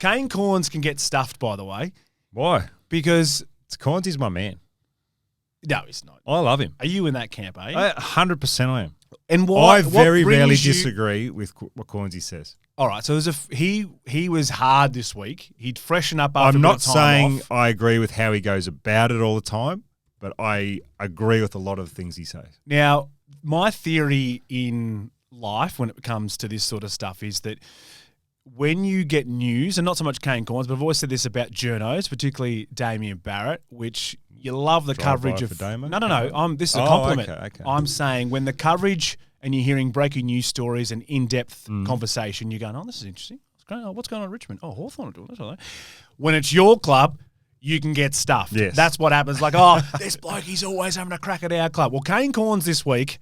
Kane Cornes can get stuffed, by the way. Why? Because... Cornes is my man. No, he's not. I love him. Are you in that camp, are you? 100% I am. And why? I very rarely you... disagree with what Cornesy says. All right, so he was hard this week. He'd freshen up after I'm not a bit of time saying off. I agree with how he goes about it all the time, but I agree with a lot of the things he says. Now, my theory in life when it comes to this sort of stuff is that when you get news, and not so much Kane Cornes, but I've always said this about journos, particularly Damien Barrett, which you love the coverage of. No. This is a compliment. Okay. I'm saying when the coverage and you're hearing breaking news stories and in-depth conversation, you're going, oh, this is interesting. What's going on at Richmond? Oh, Hawthorn are doing this. When it's your club, you can get stuffed. Yes. That's what happens. Like, oh, this bloke, he's always having a crack at our club. Well, Kane Cornes this week.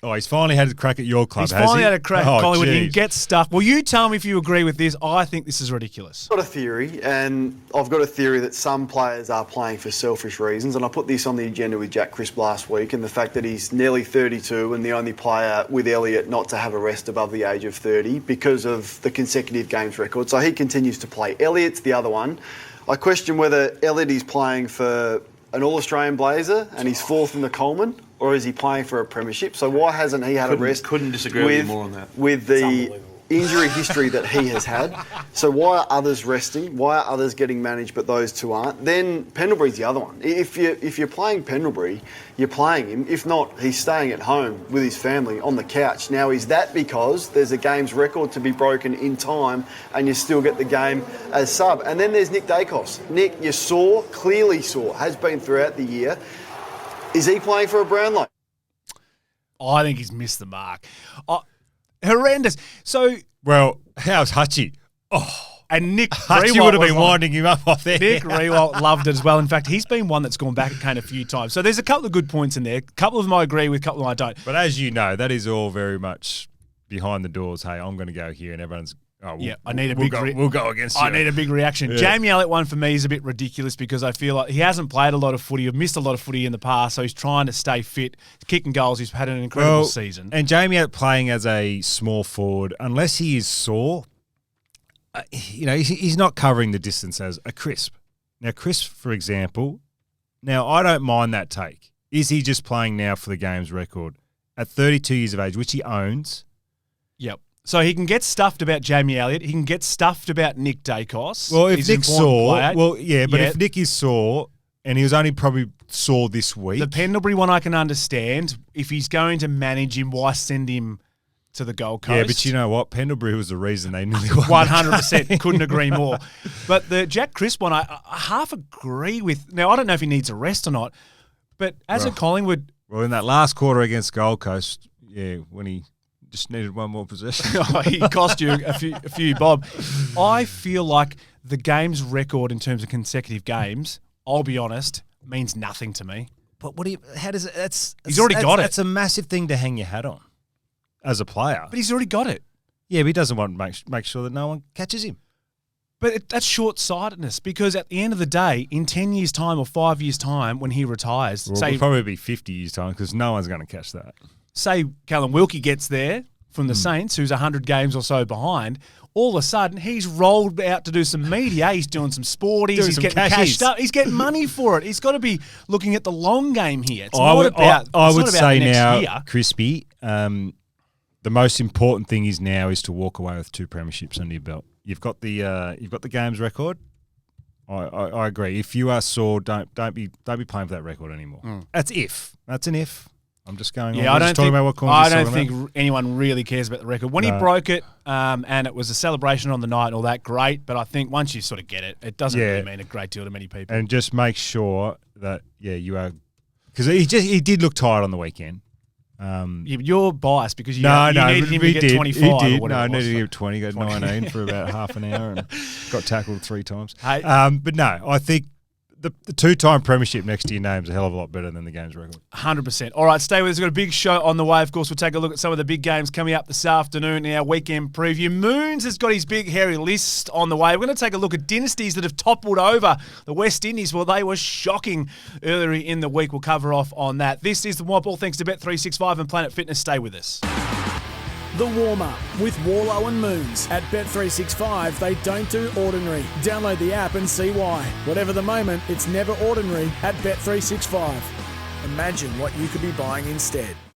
Oh, he's finally had a crack at your club, He's finally had a crack at Collingwood geez. and gets stuck. Well, you tell me if you agree with this. I think this is ridiculous. I've got a theory, and I've got a theory that some players are playing for selfish reasons, and I put this on the agenda with Jack Crisp last week, and the fact that he's nearly 32 and the only player with Elliott not to have a rest above the age of 30 because of the consecutive games record. So he continues to play. Elliott's the other one. I question whether Elliott is playing for an All-Australian Blazer and he's fourth in the Coleman, or is he playing for a premiership? So why hasn't he had a rest? Couldn't disagree with you more on that. With the injury history that he has had. So why are others resting? Why are others getting managed but those two aren't? Then Pendlebury's the other one. If you're playing Pendlebury, you're playing him. If not, he's staying at home with his family on the couch. Now, is that because there's a game's record to be broken in time and you still get the game as sub? And then there's Nick Dacos. Nick, you're sore, clearly sore, has been throughout the year. Is he playing for a Brownlow? I think he's missed the mark. Horrendous. So, well, how's Hutchie? Oh, and Nick Hutchie Riewoldt would have been winding him up off there. Nick Riewoldt loved it as well. In fact, he's been one that's gone back at Kane a few times. So there's a couple of good points in there. A couple of them I agree with, a couple of them I don't. But as you know, that is all very much behind the doors. Hey, I'm going to go here, and everyone's. Oh, I need a big. We'll go against you. I need a big reaction. Yeah. Jamie Elliott one for me is a bit ridiculous because I feel like he hasn't played a lot of footy. He's missed a lot of footy in the past, so he's trying to stay fit, kicking goals. He's had an incredible season. And Jamie Elliott playing as a small forward, unless he is sore, he's not covering the distance as a Crisp. Now, Crisp, for example, I don't mind that take. Is he just playing now for the game's record at 32 years of age, which he owns? Yep. So he can get stuffed about Jamie Elliott. He can get stuffed about Nick Dacos. Well, if Nick's sore, if Nick is sore, and he was only probably sore this week. The Pendlebury one I can understand. If he's going to manage him, why send him to the Gold Coast? Yeah, but you know what? Pendlebury was the reason they nearly won. 100%. Couldn't agree more. But the Jack Crisp one, I half agree with. Now, I don't know if he needs a rest or not, but as a Collingwood... Well, in that last quarter against Gold Coast, when he... just needed one more possession. He cost you a few bob. I feel like the game's record in terms of consecutive games, I'll be honest, means nothing to me. But how does it? He's already got it. That's a massive thing to hang your hat on as a player. But he's already got it. Yeah, but he doesn't want to make sure that no one catches him. But that's short-sightedness because at the end of the day, in 10 years' time or 5 years' time when he retires... it'll probably be 50 years' time because no one's going to catch that. Say Callum Wilkie gets there from the Saints, who's 100 games or so behind, all of a sudden he's rolled out to do some media, he's doing some sporties, he's getting cashed up, he's getting money for it. He's got to be looking at the long game here. It's I would say now, year. Crispy, the most important thing is to walk away with 2 premierships under your belt. You've got the games record. I agree. If you are sore, don't be playing for that record anymore. That's an if. I'm just going on. I don't think about. anyone really cares about the record. When he broke it, and it was a celebration on the night and all that, great. But I think once you sort of get it, it doesn't really mean a great deal to many people. And just make sure that you are, because he did look tired on the weekend. You're biased because you needed him to get 25. He did. Or No, I needed needed him 20. Got 19 for about half an hour and got tackled 3 times. Hey. But no, I think the 2-time premiership next to your name is a hell of a lot better than the game's record. 100%. All right, stay with us. We've got a big show on the way. Of course, we'll take a look at some of the big games coming up this afternoon in our weekend preview. Moons has got his big, hairy list on the way. We're going to take a look at dynasties that have toppled over the West Indies. Well, they were shocking earlier in the week. We'll cover off on that. This is the Mob. All thanks to Bet365 and Planet Fitness. Stay with us. The warm-up with Worlo and Moons. At Bet365, they don't do ordinary. Download the app and see why. Whatever the moment, it's never ordinary at Bet365. Imagine what you could be buying instead.